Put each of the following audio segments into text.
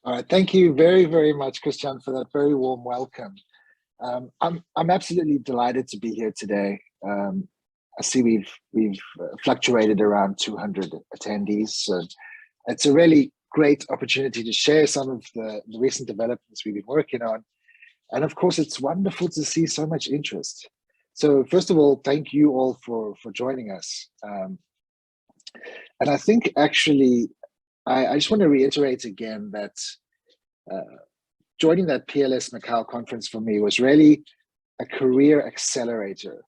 All right, thank you very, very much, Christian, for that very warm welcome. I'm absolutely delighted to be here today. I see we've fluctuated around 200 attendees, so it's a really great opportunity to share some of the recent developments we've been working on. And of course, it's wonderful to see so much interest. So first of all, thank you all for joining us. And I think actually, I just want to reiterate again that joining that PLS Macau conference for me was really a career accelerator.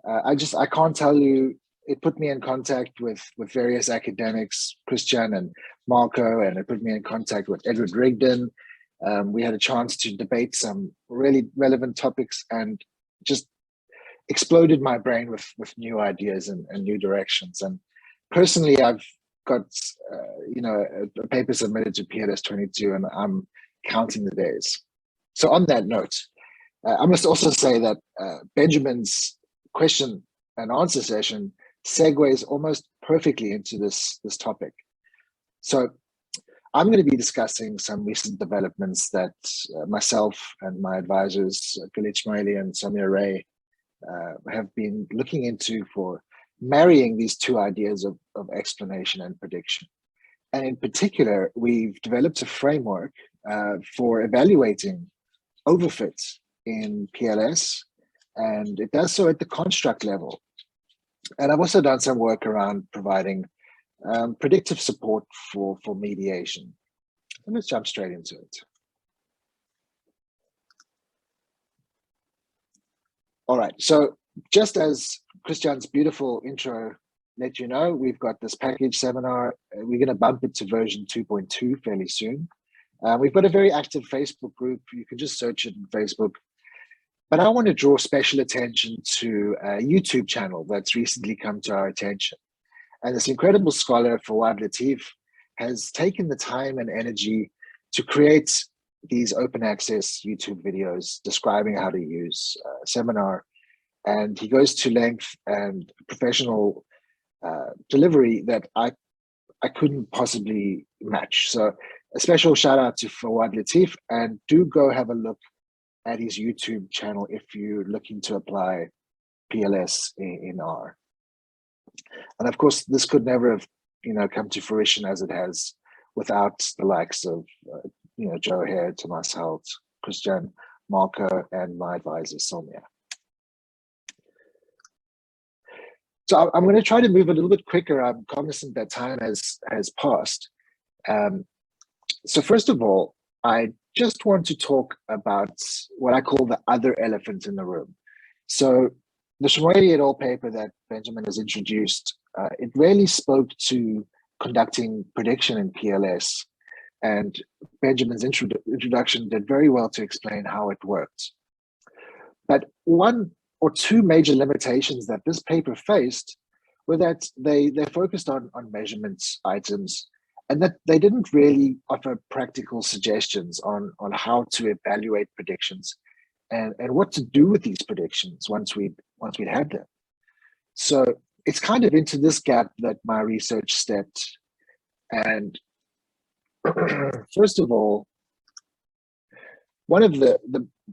I can't tell you, it put me in contact with various academics, Christian and Marco, and it put me in contact with Edward Rigdon. We had a chance to debate some really relevant topics and just exploded my brain with new ideas and new directions. And personally, I've got a paper submitted to PLS2022, and I'm counting the days. So on that note, I must also say that Benjamin's question and answer session segues almost perfectly into this topic. So I'm going to be discussing some recent developments that myself and my advisors, Shmueli and Samir Ray, have been looking into for marrying these two ideas of explanation and prediction. And in particular, we've developed a framework for evaluating overfit in PLS, and it does so at the construct level. And I've also done some work around providing predictive support for mediation. And let's jump straight into it. All right, so just as Christian's beautiful intro let you know, we've got this package seminar. We're going to bump it to version 2.2 fairly soon. We've got a very active Facebook group. You can just search it on Facebook. But I want to draw special attention to a YouTube channel that's recently come to our attention. And this incredible scholar, Fawad Latif, has taken the time and energy to create these open access YouTube videos describing how to use Seminar. And he goes to length and professional delivery that I couldn't possibly match. So a special shout out to Fawad Latif, and do go have a look at his YouTube channel if you're looking to apply PLS in R. And of course, this could never have come to fruition as it has without the likes of Joe Hare, Thomas Holt, Christian, Marco, and my advisor Sonia. So I'm going to try to move a little bit quicker. I'm cognizant that time has passed. So first of all, I just want to talk about what I call the other elephant in the room. So the Shmueli et al. Paper that Benjamin has introduced, it really spoke to conducting prediction in PLS. And Benjamin's introduction did very well to explain how it worked. But one or two major limitations that this paper faced were that they focused on measurements items, and that they didn't really offer practical suggestions on how to evaluate predictions and what to do with these predictions once we'd had them. So it's kind of into this gap that my research stepped. And first of all, one of the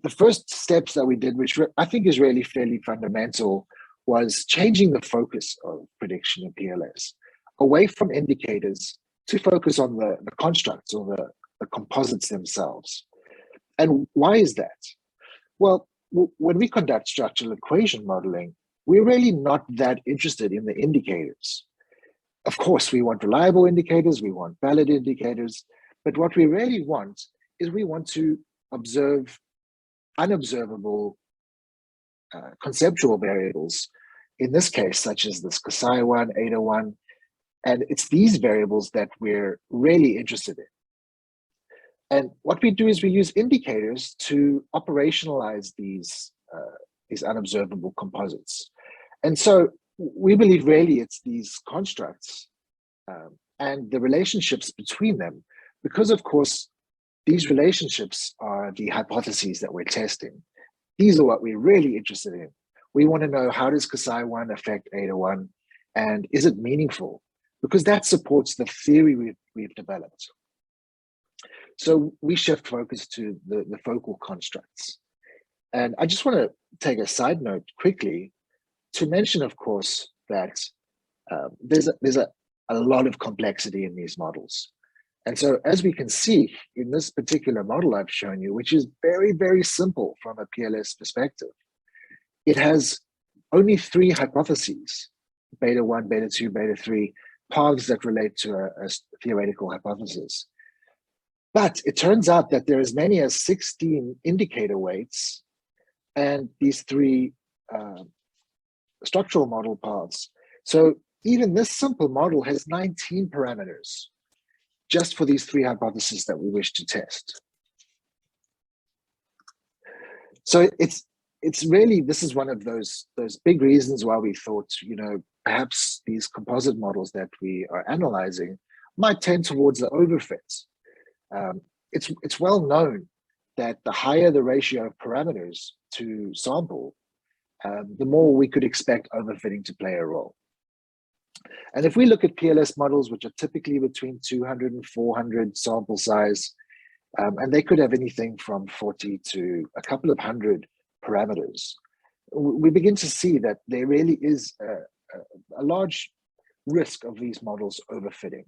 first steps that we did, which I think is really fairly fundamental, was changing the focus of prediction in PLS away from indicators to focus on the constructs or the composites themselves. And why is that? Well, when we conduct structural equation modeling, we're really not that interested in the indicators. Of course, we want reliable indicators, we want valid indicators, but what we really want is we want to observe unobservable conceptual variables, in this case, such as this Kasai 1, Eta 1, and it's these variables that we're really interested in. And what we do is we use indicators to operationalize these unobservable composites. And so we believe really it's these constructs and the relationships between them, because of course, these relationships are the hypotheses that we're testing. These are what we're really interested in. We want to know, how does Kasai 1 affect Eta 1, and is it meaningful? Because that supports the theory we've developed. So we shift focus to the focal constructs. And I just want to take a side note quickly to mention, of course, that there's a lot of complexity in these models. And so as we can see in this particular model I've shown you, which is very, very simple from a PLS perspective, it has only 3 hypotheses, beta 1, beta 2, beta 3, paths that relate to a theoretical hypothesis. But it turns out that there are as many as 16 indicator weights and these 3 structural model paths. So even this simple model has 19 parameters just for these 3 hypotheses that we wish to test. So it's really, this is one of those big reasons why we thought, you know, perhaps these composite models that we are analyzing might tend towards the overfit. It's well known that the higher the ratio of parameters to sample, the more we could expect overfitting to play a role. And if we look at PLS models, which are typically between 200 and 400 sample size, and they could have anything from 40 to a couple of hundred parameters, we begin to see that there really is a large risk of these models overfitting.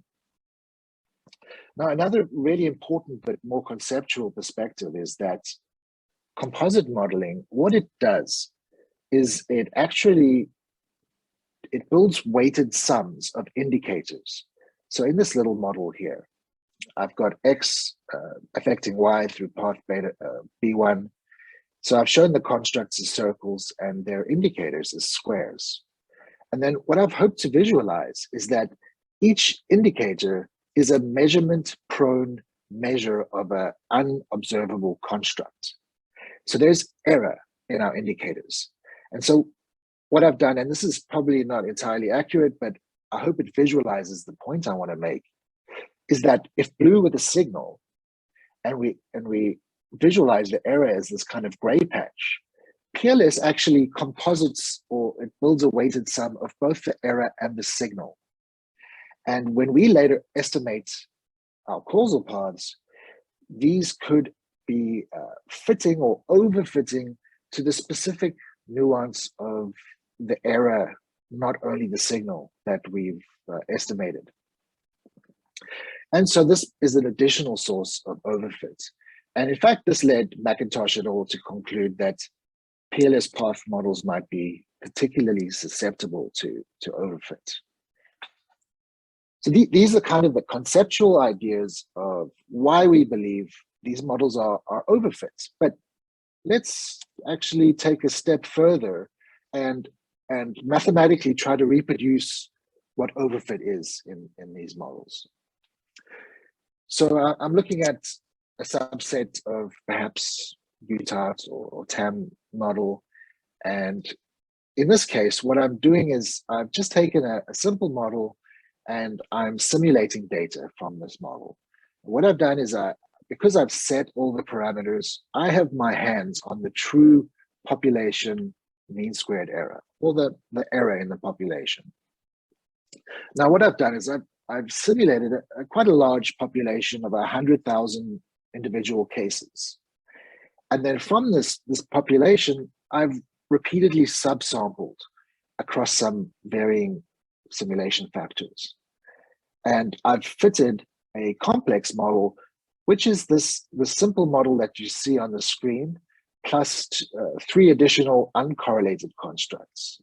Now, another really important but more conceptual perspective is that composite modeling, what it does is it builds weighted sums of indicators. So in this little model here, I've got X affecting Y through path beta B1. So I've shown the constructs as circles and their indicators as squares. And then what I've hoped to visualize is that each indicator is a measurement-prone measure of an unobservable construct. So there's error in our indicators. And so what I've done, and this is probably not entirely accurate, but I hope it visualizes the point I want to make, is that if blue were the signal, and we visualize the error as this kind of gray patch, PLS actually composites, or it builds a weighted sum of both the error and the signal. And when we later estimate our causal paths, these could be fitting or overfitting to the specific nuance of the error, not only the signal that we've estimated. And so this is an additional source of overfit. And in fact, this led McIntosh et al. To conclude that PLS path models might be particularly susceptible to overfit. So these are kind of the conceptual ideas of why we believe these models are overfit. But let's actually take a step further and mathematically try to reproduce what overfit is in these models. So I'm looking at a subset of perhaps UTART or TAM model. And in this case, what I'm doing is I've just taken a simple model and I'm simulating data from this model. What I've done is because I've set all the parameters, I have my hands on the true population mean squared error, or the error in the population. Now, what I've done is I've simulated quite a large population of 100,000 individual cases. And then from this population, I've repeatedly subsampled across some varying simulation factors. And I've fitted a complex model, which is the simple model that you see on the screen, plus 3 additional uncorrelated constructs.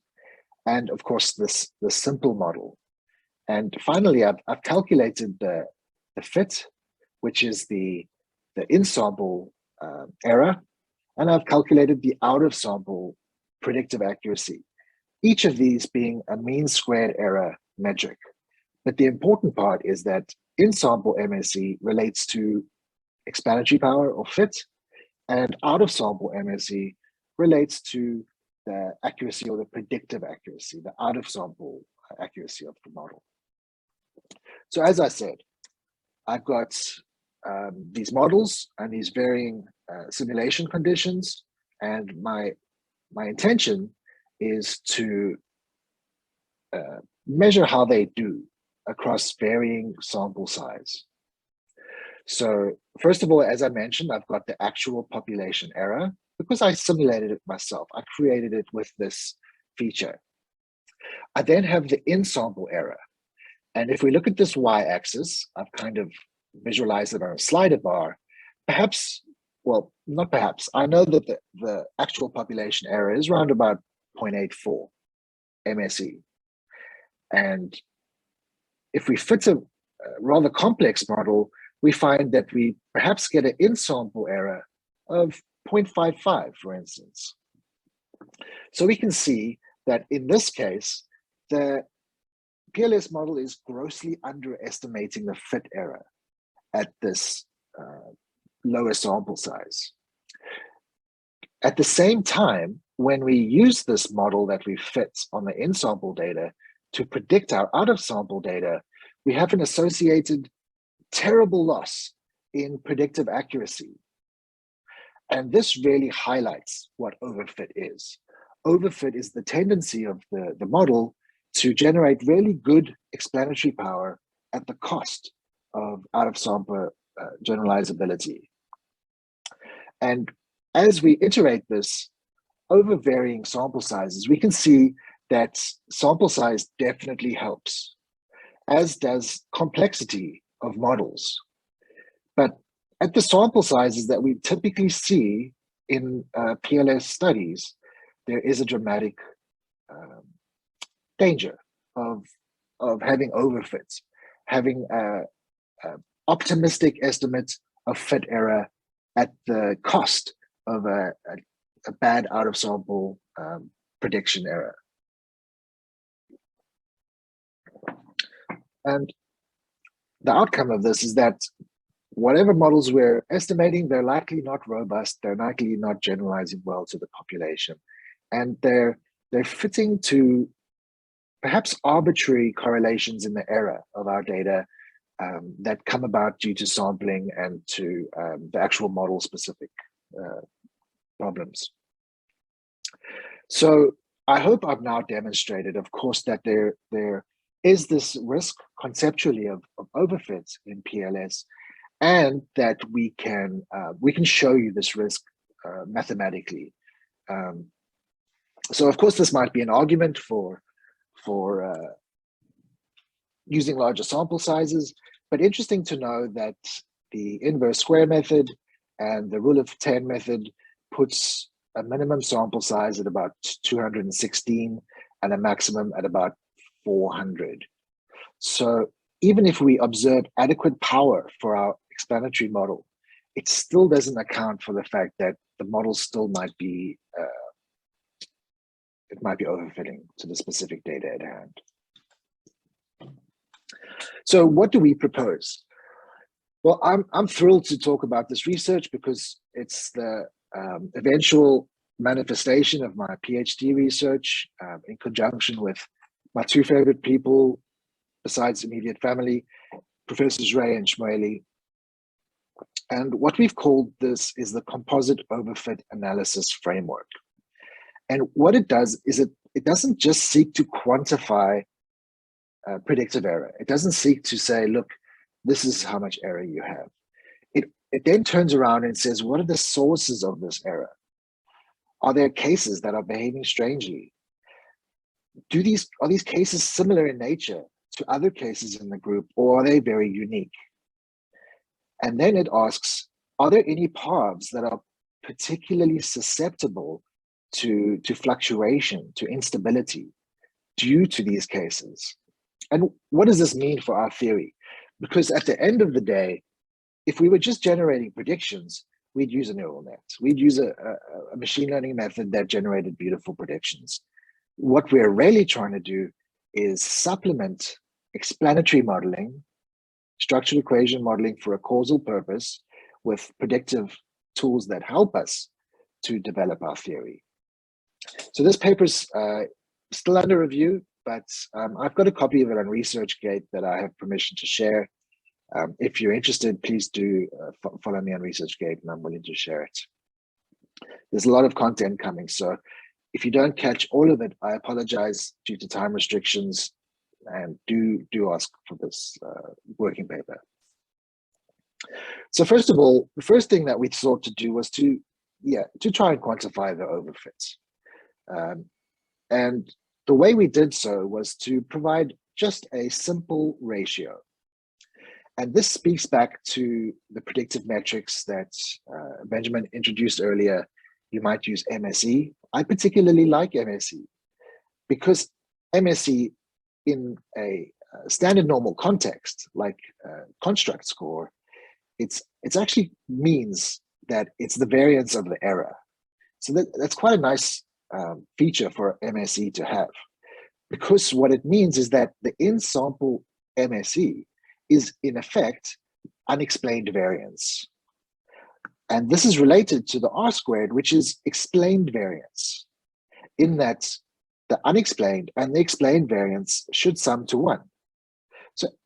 And of course, the simple model. And finally, I've calculated the fit, which is the in-sample error, and I've calculated the out-of-sample predictive accuracy, each of these being a mean squared error metric. But the important part is that in-sample MSE relates to explanatory power or fit, and out-of-sample MSE relates to the accuracy or the predictive accuracy, the out-of-sample accuracy of the model. So as I said, I've got these models and these varying simulation conditions, and my intention is to measure how they do across varying sample size. So first of all, as I mentioned, I've got the actual population error because I simulated it myself. I created it with this feature. I then have the in-sample error. And if we look at this y-axis, I've kind of visualized it on a slider bar. Perhaps, well, not perhaps, I know that the actual population error is around about 0.84 MSE. And if we fit a rather complex model, we find that we perhaps get an in-sample error of 0.55, for instance. So we can see that in this case, the PLS model is grossly underestimating the fit error at this lower sample size. At the same time, when we use this model that we fit on the in-sample data to predict our out-of-sample data, we have an associated terrible loss in predictive accuracy. And this really highlights what overfit is. Overfit is the tendency of the model to generate really good explanatory power at the cost of out-of-sample generalizability. And as we iterate this over varying sample sizes, we can see that sample size definitely helps, as does complexity of models. But at the sample sizes that we typically see in PLS studies, there is a dramatic danger of having overfits, having an optimistic estimate of fit error at the cost of a bad out-of-sample prediction error. And the outcome of this is that whatever models we're estimating, they're likely not robust, they're likely not generalizing well to the population, and they're fitting to perhaps arbitrary correlations in the error of our data that come about due to sampling and to the actual model-specific problems. So I hope I've now demonstrated, of course, that there is this risk conceptually of overfit in PLS, and that we can show you this risk mathematically. So of course, this might be an argument for using larger sample sizes, but interesting to know that the inverse square method and the rule of 10 method puts a minimum sample size at about 216 and a maximum at about 400. So even if we observe adequate power for our explanatory model, it still doesn't account for the fact that the model still might be overfitting to the specific data at hand. So what do we propose? Well, I'm thrilled to talk about this research because it's the eventual manifestation of my PhD research in conjunction with my two favorite people besides immediate family, Professors Ray and Shmueli. And what we've called this is the Composite Overfit Analysis Framework. And what it does is it doesn't just seek to quantify predictive error. It doesn't seek to say, look, this is how much error you have. It then turns around and says, what are the sources of this error? Are there cases that are behaving strangely? Are these cases similar in nature to other cases in the group, or are they very unique? And then it asks, are there any paths that are particularly susceptible to fluctuation, to instability due to these cases? And what does this mean for our theory? Because at the end of the day, if we were just generating predictions, we'd use a neural net. We'd use a machine learning method that generated beautiful predictions. What we're really trying to do is supplement explanatory modeling, structural equation modeling for a causal purpose with predictive tools that help us to develop our theory. So this paper's still under review, but I've got a copy of it on ResearchGate that I have permission to share. If you're interested, please do follow me on ResearchGate, and I'm willing to share it. There's a lot of content coming, so if you don't catch all of it, I apologize due to time restrictions, and do ask for this working paper. So first of all, the first thing that we sought to do was to try and quantify the overfits. And the way we did so was to provide just a simple ratio. And this speaks back to the predictive metrics that Benjamin introduced earlier. You might use MSE. I particularly like MSE because MSE in a standard normal context, like construct score, it's actually means that it's the variance of the error. So that's quite a nice feature for MSE to have, because what it means is that the in-sample MSE is in effect unexplained variance. And this is related to the R-squared, which is explained variance, in that the unexplained and the explained variance should sum to 1.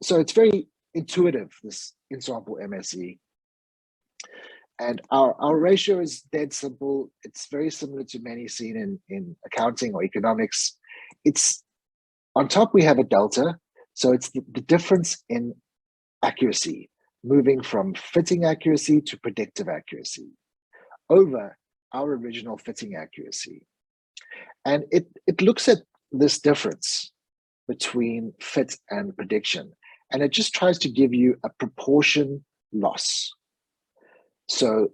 So it's very intuitive, this in-sample MSE. And our ratio is dead simple. It's very similar to many seen in accounting or economics. It's on top, we have a delta. So it's the difference in accuracy, moving from fitting accuracy to predictive accuracy over our original fitting accuracy. And it looks at this difference between fit and prediction, and it just tries to give you a proportion loss. So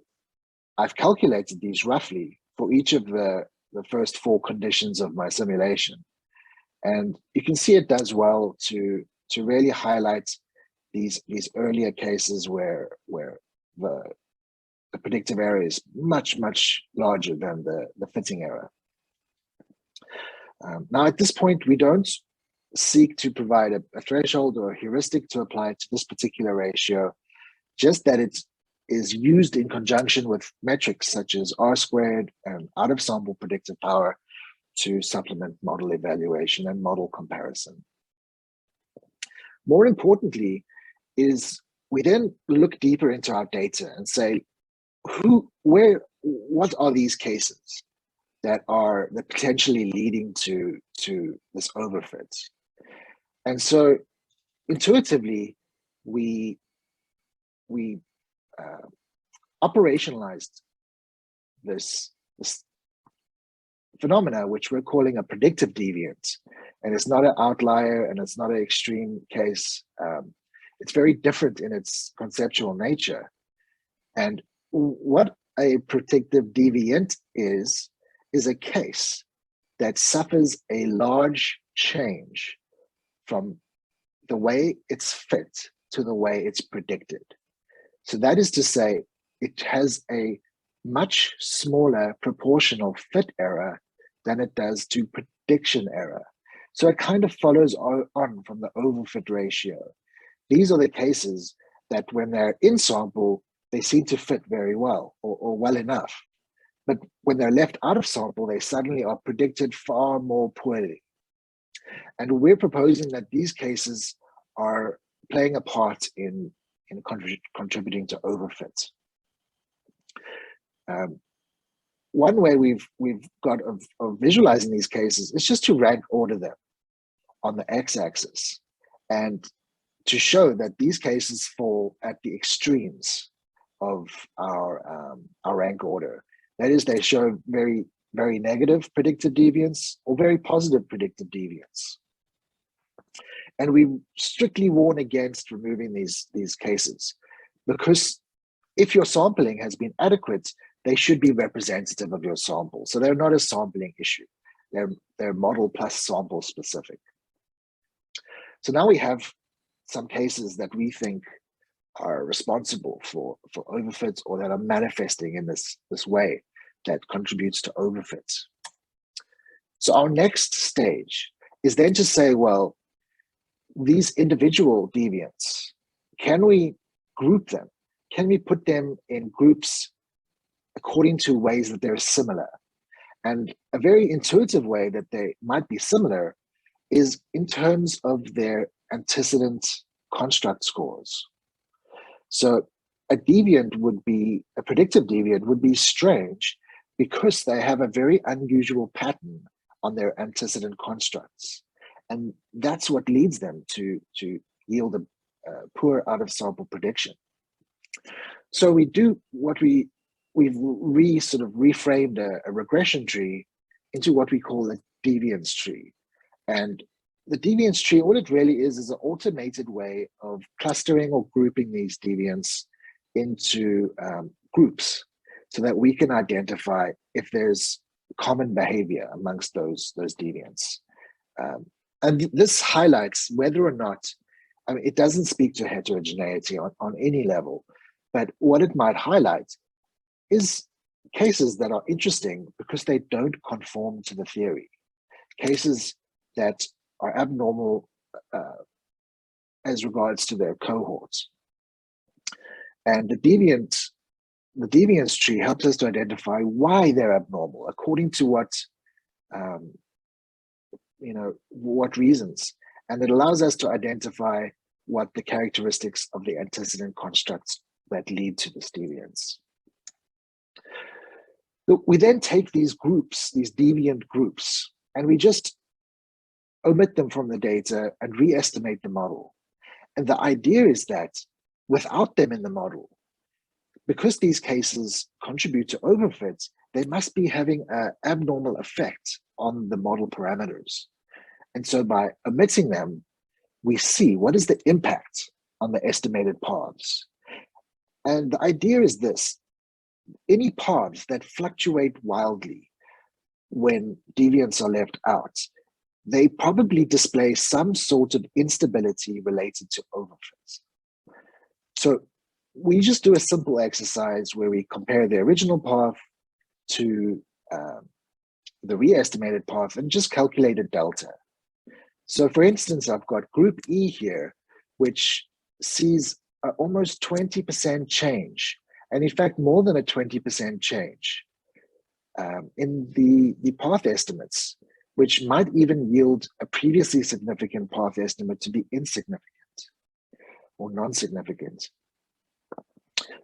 I've calculated these roughly for each of the first 4 conditions of my simulation. And you can see it does well to really highlight these earlier cases where the predictive error is much, much larger than the fitting error. Now, at this point, we don't seek to provide a threshold or a heuristic to apply to this particular ratio, just that it is used in conjunction with metrics such as R-squared and out-of-sample predictive power to supplement model evaluation and model comparison. More importantly, is we then look deeper into our data and say, what are these cases that are potentially leading to this overfit? And so intuitively, we operationalized this phenomena, which we're calling a predictive deviant. And it's not an outlier and it's not an extreme case. It's very different in its conceptual nature. And what a predictive deviant is a case that suffers a large change from the way it's fit to the way it's predicted. So that is to say, it has a much smaller proportional fit error than it does to prediction error. So it kind of follows on from the overfit ratio. These are the cases that when they're in sample, they seem to fit very well or well enough. But when they're left out of sample, they suddenly are predicted far more poorly. And we're proposing that these cases are playing a part in contributing to overfit. One way we've got of visualizing these cases is just to rank order them on the x-axis and to show that these cases fall at the extremes of our rank order. That is, they show very, very negative predictive deviance or very positive predictive deviance. And we strictly warn against removing these cases, because if your sampling has been adequate, they should be representative of your sample. So they're not a sampling issue. They're model plus sample specific. So now we have some cases that we think are responsible for overfits or that are manifesting in this way that contributes to overfit. So our next stage is then to say, well, these individual deviants, can we group them? Can we put them in groups according to ways that they're similar? And a very intuitive way that they might be similar is in terms of their antecedent construct scores. So a deviant would be, a predictive deviant would be strange because they have a very unusual pattern on their antecedent constructs. And that's what leads them to yield a poor out-of-sample prediction. So we do what we've sort of reframed a regression tree into what we call a deviance tree. And the deviance tree, all it really is an automated way of clustering or grouping these deviants into groups so that we can identify if there's common behavior amongst those deviants. And this highlights whether or not, I mean, it doesn't speak to heterogeneity on any level, but what it might highlight is cases that are interesting because they don't conform to the theory, cases that are abnormal as regards to their cohorts. And the deviance tree helps us to identify why they're abnormal, according to what, what reasons. And it allows us to identify what the characteristics of the antecedent constructs that lead to this deviance. We then take these groups, these deviant groups, and we just omit them from the data and re-estimate the model. And the idea is that without them in the model, because these cases contribute to overfit, they must be having an abnormal effect on the model parameters. And so by omitting them, we see what is the impact on the estimated paths. And the idea is this: any paths that fluctuate wildly when deviants are left out, they probably display some sort of instability related to overfit. So we just do a simple exercise where we compare the original path to the re-estimated path and just calculate a delta. So for instance, I've got group E here, which sees almost 20% change, and in fact, more than a 20% change in the path estimates, which might even yield a previously significant path estimate to be insignificant or non-significant.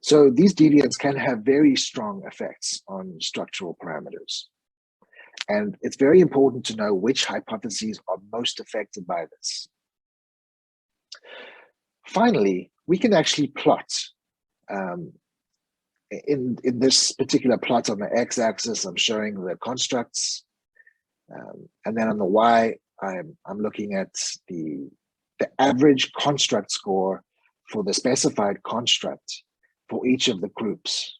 So these deviants can have very strong effects on structural parameters. And it's very important to know which hypotheses are most affected by this. Finally, we can actually plot in this particular plot on the x-axis, I'm showing the constructs. And then on the y, I'm looking at the average construct score for the specified construct for each of the groups.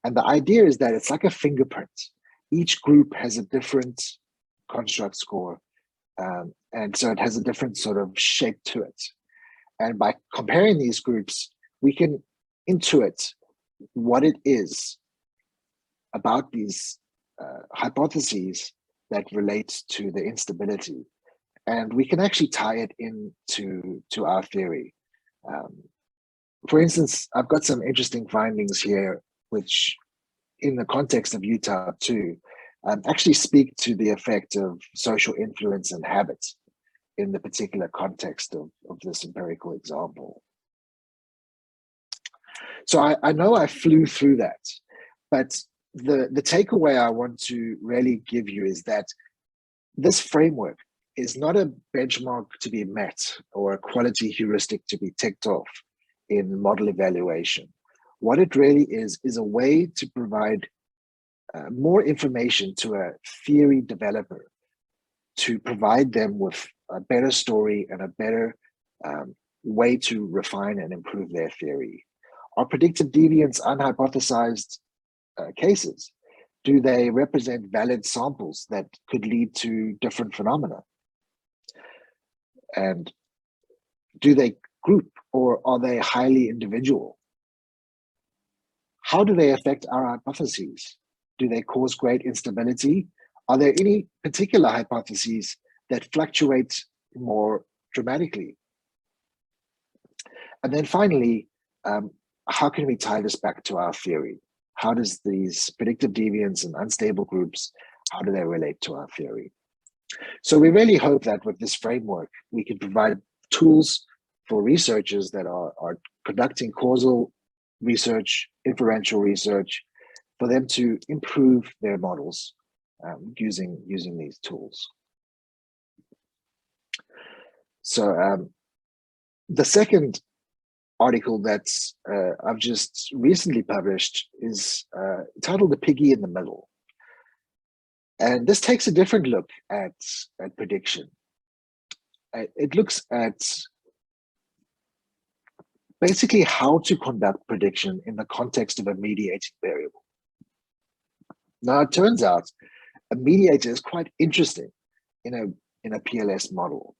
And the idea is that it's like a fingerprint. Each group has a different construct score. And so it has a different sort of shape to it. And by comparing these groups, we can intuit what it is about these hypotheses that relate to the instability. And we can actually tie it into our theory. For instance, I've got some interesting findings here, which in the context of Utah 2, actually speak to the effect of social influence and habit in the particular context of this empirical example. So I know I flew through that, but the takeaway I want to really give you is that this framework is not a benchmark to be met or a quality heuristic to be ticked off in model evaluation. What it really is a way to provide more information to a theory developer to provide them with a better story and a better way to refine and improve their theory. Are predictive deviants unhypothesized cases? Do they represent valid samples that could lead to different phenomena? And do they group, or are they highly individual? How do they affect our hypotheses? Do they cause great instability? Are there any particular hypotheses that fluctuate more dramatically? And then finally, how can we tie this back to our theory? How does these predictive deviants and unstable groups, how do they relate to our theory? So we really hope that with this framework, we can provide tools for researchers that are conducting causal research, inferential research, for them to improve their models using these tools. So the second article that I've just recently published is titled "The Piggy in the Middle." And this takes a different look at prediction. It looks at basically how to conduct prediction in the context of a mediating variable. Now, it turns out a mediator is quite interesting in a PLS model.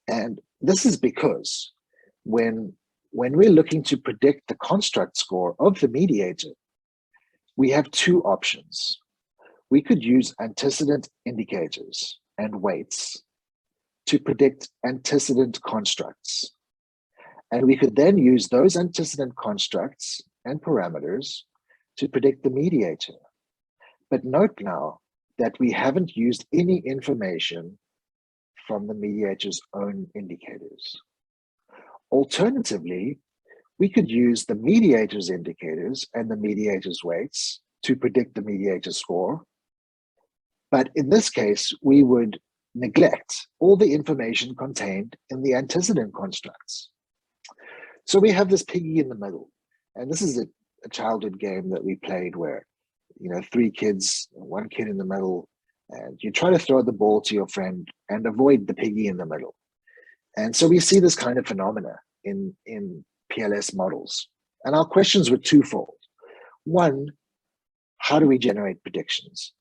And this is because when we're looking to predict the construct score of the mediator, we have two options. We could use antecedent indicators and weights to predict antecedent constructs. And we could then use those antecedent constructs and parameters to predict the mediator. But note now that we haven't used any information from the mediator's own indicators. Alternatively, we could use the mediator's indicators and the mediator's weights to predict the mediator score. But in this case, we would neglect all the information contained in the antecedent constructs. So we have this piggy in the middle. And this is a childhood game that we played where, you know, 3 kids, 1 kid in the middle, and you try to throw the ball to your friend and avoid the piggy in the middle. And so we see this kind of phenomena in PLS models. And our questions were twofold. One, how do we generate predictions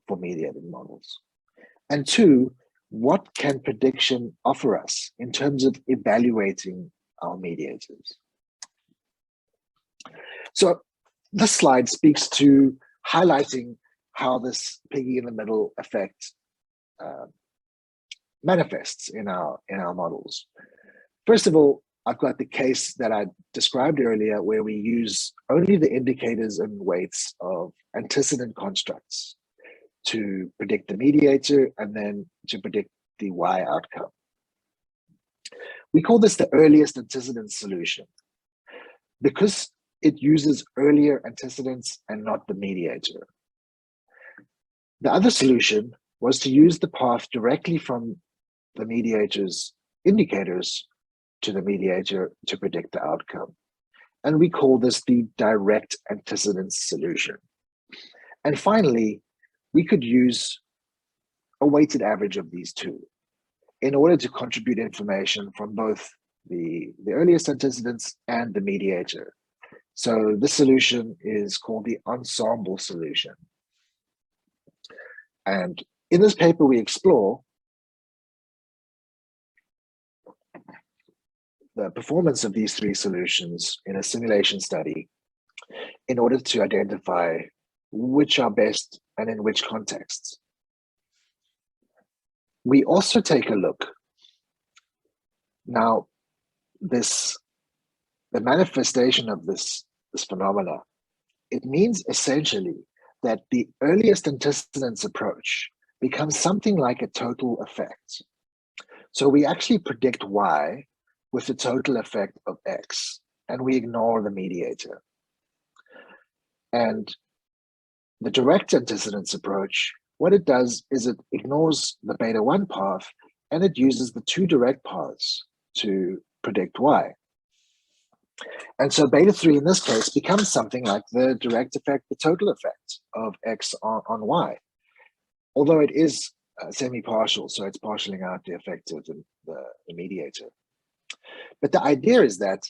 for mediated models? And two, what can prediction offer us in terms of evaluating our mediators? So this slide speaks to highlighting how this piggy in the middle effect manifests in our models. First of all, I've got the case that I described earlier where we use only the indicators and weights of antecedent constructs to predict the mediator and then to predict the Y outcome. We call this the earliest antecedent solution because it uses earlier antecedents and not the mediator. The other solution was to use the path directly from the mediator's indicators to the mediator to predict the outcome. And we call this the direct antecedents solution. And finally, we could use a weighted average of these two in order to contribute information from both the earliest antecedents and the mediator. So this solution is called the ensemble solution. And in this paper, we explore the performance of these 3 solutions in a simulation study in order to identify which are best and in which contexts. We also take a look. Now, the manifestation of this phenomena, it means essentially that the earliest antecedents approach becomes something like a total effect. So we actually predict Y with the total effect of X, and we ignore the mediator. And the direct antecedents approach, what it does is it ignores the beta 1 path and it uses the 2 direct paths to predict Y. And so beta 3 in this case becomes something like the direct effect, the total effect of X on Y. Although it is semi-partial, so it's partialing out the effect of the mediator. But the idea is that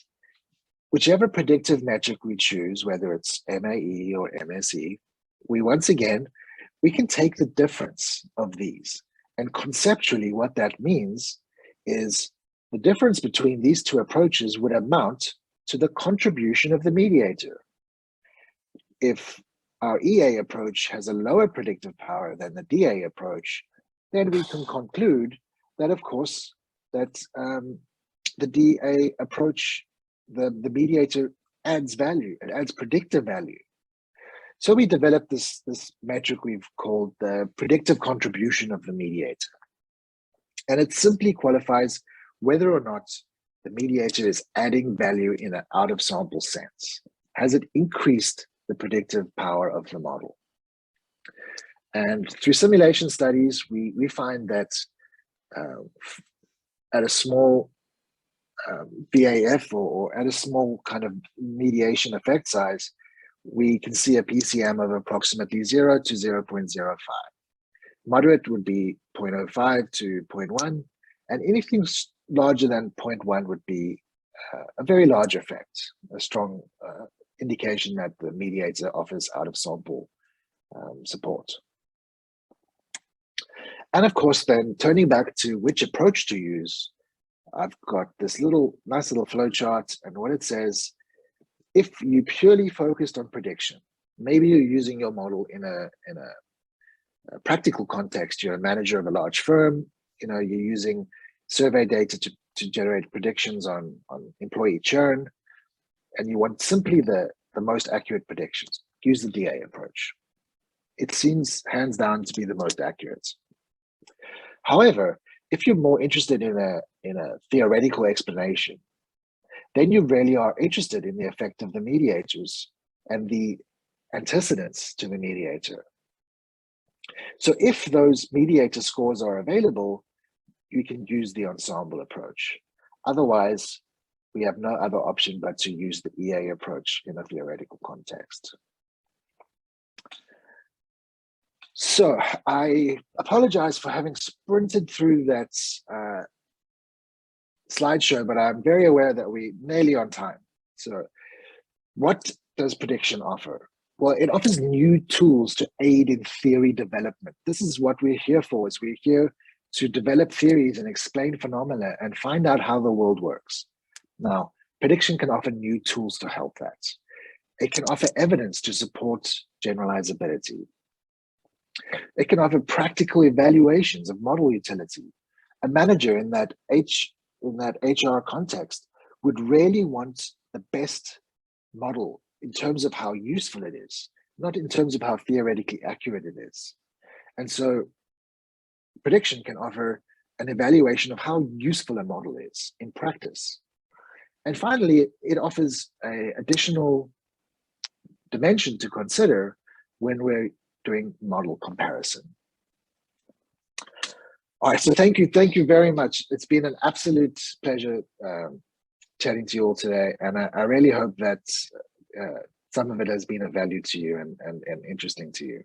whichever predictive metric we choose, whether it's MAE or MSE, we can take the difference of these. And conceptually, what that means is the difference between these 2 approaches would amount to the contribution of the mediator. If our EA approach has a lower predictive power than the DA approach, then we can conclude that, of course, that the DA approach, the mediator adds value, it adds predictive value. So we developed this metric we've called the predictive contribution of the mediator. And it simply qualifies whether or not the mediator is adding value in an out-of-sample sense. Has it increased the predictive power of the model? And through simulation studies, we find that at a small VAF or at a small kind of mediation effect size, we can see a PCM of approximately 0 to 0.05. Moderate would be 0.05 to 0.1, and anything larger than 0.1 would be a very large effect, a strong indication that the mediator offers out of sample support. And of course, then turning back to which approach to use, I've got this nice little flow chart, and what it says, if you purely focused on prediction, maybe you're using your model in a practical context, you're a manager of a large firm, you're using survey data to generate predictions on employee churn, and you want simply the most accurate predictions, use the DA approach. It seems hands down to be the most accurate. However, if you're more interested in a theoretical explanation, then you really are interested in the effect of the mediators and the antecedents to the mediator. So if those mediator scores are available, you can use the ensemble approach. Otherwise, we have no other option but to use the EA approach in a theoretical context. So I apologize for having sprinted through that slideshow, but I'm very aware that we're nearly on time. So what does prediction offer? Well, it offers new tools to aid in theory development. This is what we're here for, is we're here to develop theories and explain phenomena and find out how the world works. Now, prediction can offer new tools to help that. It can offer evidence to support generalizability. It can offer practical evaluations of model utility. A manager in that HR context would really want the best model in terms of how useful it is, not in terms of how theoretically accurate it is. And so prediction can offer an evaluation of how useful a model is in practice. And finally, it offers an additional dimension to consider when we're doing model comparison. All right, so thank you very much. It's been an absolute pleasure chatting to you all today, and I really hope that some of it has been of value to you and interesting to you.